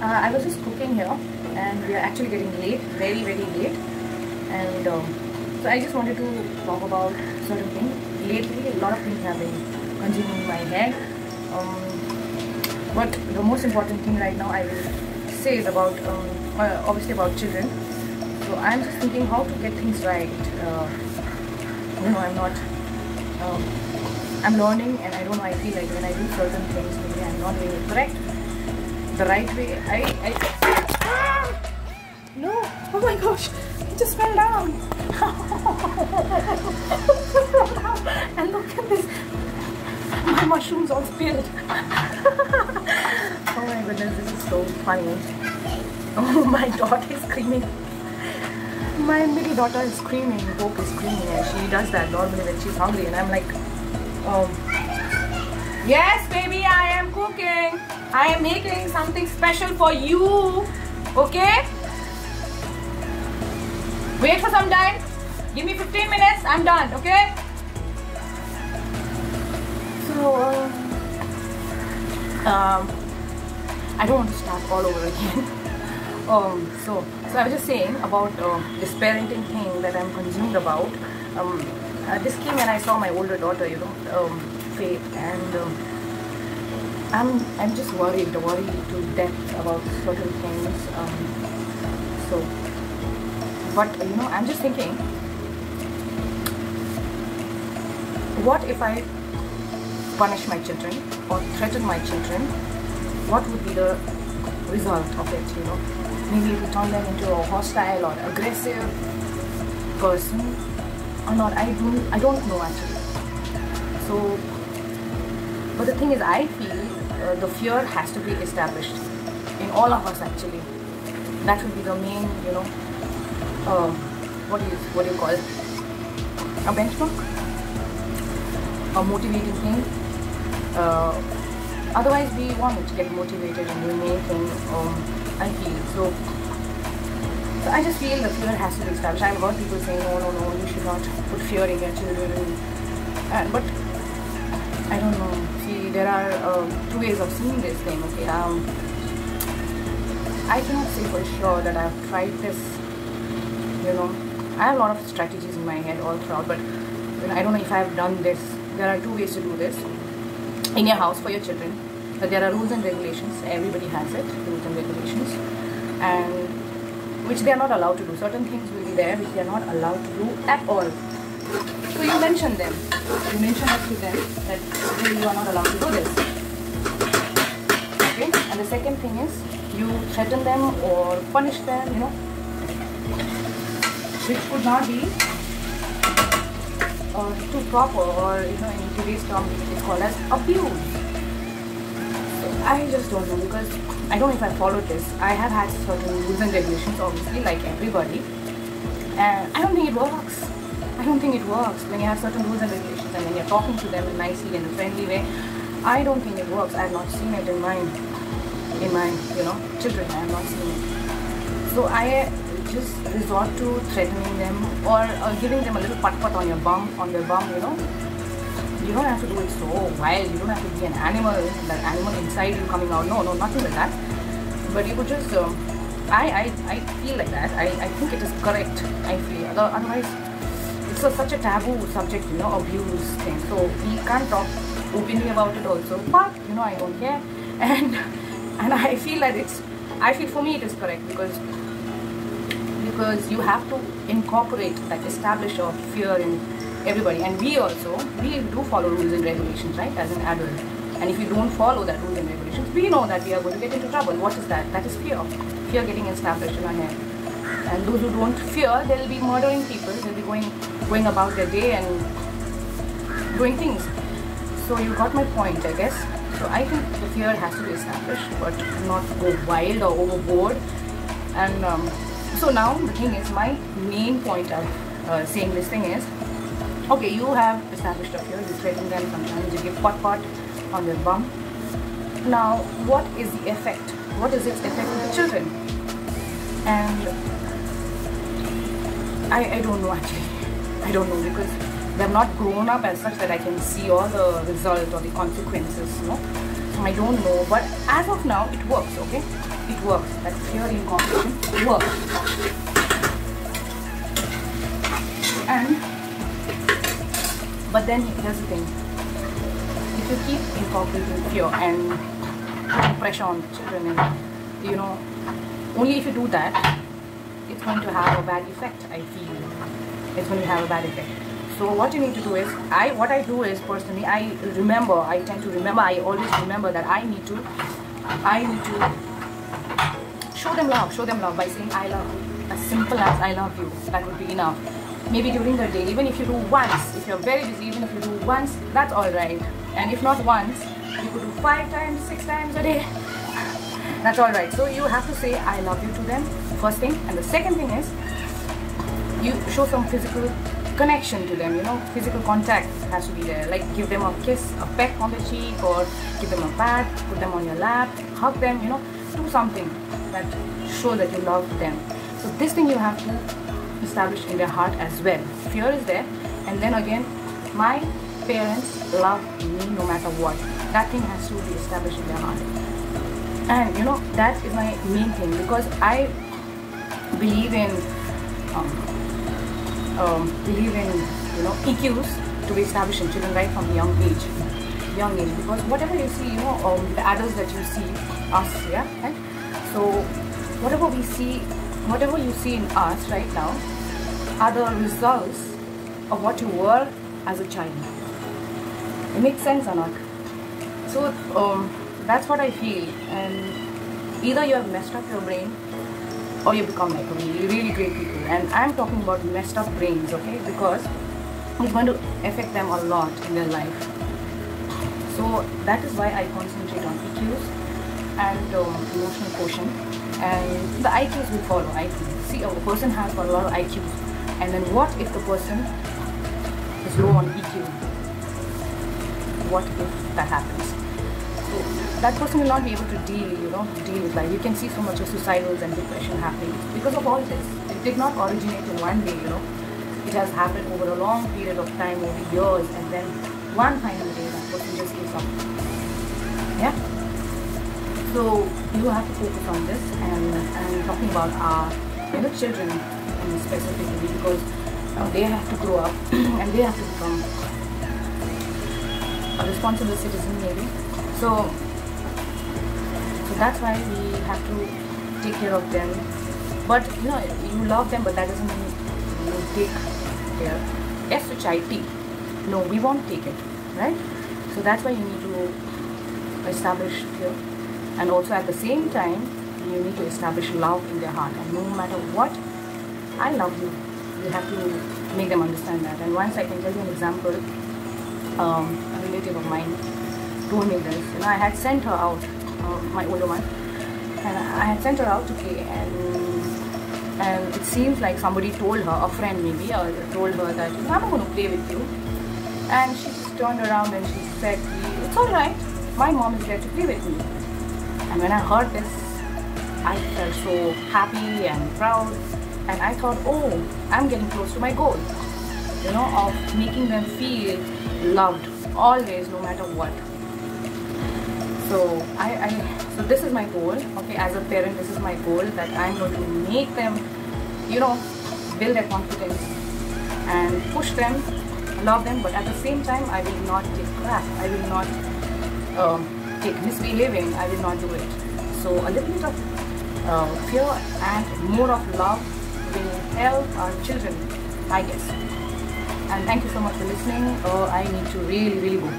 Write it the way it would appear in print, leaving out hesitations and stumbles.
I was just cooking here, and we are actually getting late, very very late, and so I just wanted to talk about certain things. Lately, a lot of things have been consuming my head, but the most important thing right now I will say is about obviously about children. So I'm just thinking how to get things right. I'm not. I'm learning, and I don't know. I feel like when I do certain things, maybe I'm not doing it correct, the right way. No! Oh my gosh! It just fell down! And look at this! My mushrooms all spilled! Oh my goodness, this is so funny. Oh, my daughter is screaming. My middle daughter is screaming. Hope is screaming, and she does that normally when she's hungry, and I'm like, yes baby, I am cooking. I am making something special for you. Okay? Wait for some time. Give me 15 minutes. I'm done. Okay? So, I don't want to start all over again. So I was just saying about this parenting thing that I'm consumed about. This came when I saw my older daughter, Faith, and I'm just worried to death about certain things. But I'm just thinking, what if I punish my children or threaten my children? What would be the result of it? Maybe it will turn them into a hostile or aggressive person or not. I don't know actually. So, but the thing is, I feel the fear has to be established in all of us actually. That would be the main, what do you call it? A benchmark, a motivating thing. Otherwise, we won't get motivated in the main thing. I feel so. I just feel the fear has to be established. I've heard people saying, no, you should not put fear in your children. But I don't know. See, there are two ways of seeing this thing. Okay, I cannot say for sure that I've tried this. I have a lot of strategies in my head all throughout, but I don't know if I've done this. There are two ways to do this in your house for your children. There are rules and regulations. Everybody has it, rules and regulations, and which they are not allowed to do. Certain things will be there which they are not allowed to do at all. So you mention them. You mention it to them that you are not allowed to do this. Okay? And the second thing is you threaten them or punish them, which could not be too proper, or in today's term it is called as abuse. I just don't know, because I don't know if I followed this. I have had certain rules and regulations, obviously, like everybody, and I don't think it works. I don't think it works when you have certain rules and regulations and when you're talking to them nicely in a friendly way. I don't think it works. I have not seen it in my children. I have not seen it. So I just resort to threatening them or giving them a little pat-pat on their bum. You don't have to do it so wild. You don't have to be an animal, that animal inside you coming out. No, nothing like that. But you could just, I feel like that. I think it is correct. I feel. Otherwise, it's such a taboo subject, abuse thing. So we can't talk openly about it also. But, I don't care. And I feel that for me it is correct, because you have to incorporate, like establish a fear in everybody. And we do follow rules and regulations, right, as an adult. And if we don't follow that rules and regulations, we know that we are going to get into trouble. What is that? That is fear getting established in our head. And those who don't fear, they'll be murdering people. They'll be going about their day and doing things. So you got my point, I guess. So I think the fear has to be established, but not go wild or overboard. And so now the thing is, my main point of saying this thing is, okay, you have established a fear, you threaten them sometimes, you give pot on their bum. Now, what is the effect? What is its effect on the children? And I don't know actually. I don't know, because they have not grown up as such that I can see all the result or the consequences, I don't know, but as of now it works. Okay, it works. That fear in competition works. And but then here's the thing: if you keep incorporating fear and putting pressure on children, and only if you do that, it's going to have a bad effect. I feel it's going to have a bad effect. So what you need to do is, what I do is personally, I tend to remember, I always remember that I need to show them love by saying I love you. As simple as I love you, that would be enough. Maybe during the day, even if you do once, if you're very busy, even if you do once, that's alright. And if not once, you could do 5 times, 6 times a day. That's alright. So you have to say I love you to them, first thing. And the second thing is, you show some physical connection to them, physical contact has to be there. Like give them a kiss, a peck on the cheek, or give them a pat, put them on your lap, hug them, do something that shows that you love them. So this thing you have to establish in their heart as well. Fear is there, and then again, my parents love me no matter what. That thing has to be established in their heart. And that is my main thing, because I believe in EQs to be established in children right from young age, because whatever you see, the adults that you see us, yeah, right? So whatever you see in us right now are the results of what you were as a child. It makes sense or not? So that's what I feel. And either you have messed up your brain, or you become like really great people. And I'm talking about messed up brains, okay? Because it's going to affect them a lot in their life. So that is why I concentrate on EQs and emotional quotient, and the IQs will follow. I see a person has got a lot of IQs, and then what if the person is low on EQ? What if that happens? So that person will not be able to deal with life. You can see so much of suicidals and depression happening because of all this. It did not originate in one day, It has happened over a long period of time, over years, and then one final day that person just gives up. Yeah? So you have to focus on this, and I'm talking about our children specifically, because they have to grow up and they have to become a responsible citizen maybe. So that's why we have to take care of them. But you love them, but that doesn't mean you take care. Yes, to child tea. No, we won't take it, right? So that's why you need to establish fear, and also at the same time you need to establish love in their heart. And no matter what, I love you. You have to make them understand that. And once I can tell you an example, a relative of mine told me this. I had sent her out, my older one, and I had sent her out to play, and it seems like somebody told her, a friend maybe, or told her that I'm not going to play with you. And she just turned around and she said, it's alright, my mom is there to play with me. And when I heard this, I felt so happy and proud, and I thought, oh, I'm getting close to my goal, of making them feel loved always, no matter what. So so this is my goal, okay? As a parent, this is my goal, that I'm going to make them, build their confidence and push them, love them, but at the same time, I will not take crap. I will not take misbehaving. I will not do it. So a little bit of fear and more of love will help our children, I guess. And thank you so much for listening. I need to really go.